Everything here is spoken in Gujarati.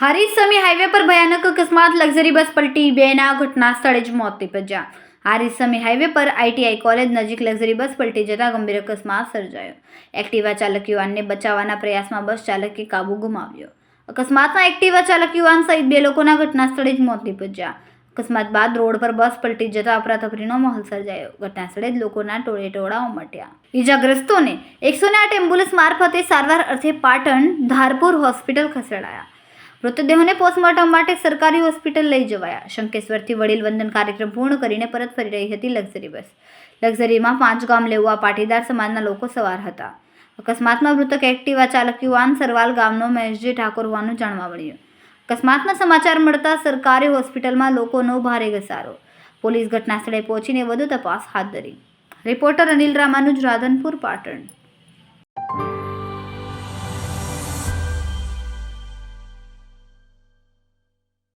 હારીજ સમી હાઈવે પર ભયાનક અકસ્માત, લક્ઝરી બસ પલટી, બેના ઘટના સ્થળે જ મોત નીપજ્યા। હારીજ સમી હાઈવે પર આઈટીઆઈ કોલેજ નજીક લક્ઝરી બસ પલટી જતા ગંભીર અકસ્માત સર્જાયો। એક્ટિવા ચાલક યુવાનને બચાવવાના પ્રયાસમાં બસ ચાલકે કાબુ ગુમાવ્યો। અકસ્માતમાં એક્ટિવા ચાલક યુવાન સહિત 2 લોકોના ઘટના સ્થળે જ મોત નીપજ્યા। અકસ્માત બાદ રોડ પર બસ પલટી જતા અફરાતફરીનો માહોલ સર્જાયો। ઘટના સ્થળે જ લોકોના ટોળે ઉમટ્યા। ઈજાગ્રસ્તોને 108 એમ્બ્યુલન્સ મારફતે સારવાર અર્થે પાટણ ધારપુર હોસ્પિટલ ખસેડાયા। મૃતદેહોને પોસ્ટમોર્ટમ માટે સરકારી હોસ્પિટલ લઈ જવાયા। શંકેશ્વરથી વડીલ વંદન કાર્યક્રમ પૂર્ણ કરીને પરત ફરી રહી હતી લક્ઝરી બસ। લક્ઝરીમાં 5 ગામ લેવા પાટીદાર સમાજના લોકો સવાર હતા। અકસ્માતમાં મૃતક એક્ટિવા ચાલક યુવાન સરવાલ ગામનો મહેશજી ઠાકોર હોવાનું જાણવા મળ્યું। અકસ્માતના સમાચાર મળતા સરકારી હોસ્પિટલમાં લોકોનો ભારે ઘસારો। પોલીસ ઘટના સ્થળે પહોંચીને વધુ તપાસ હાથ ધરી। રિપોર્ટર અનિલ રામાનુજ, રાધનપુર, પાટણ।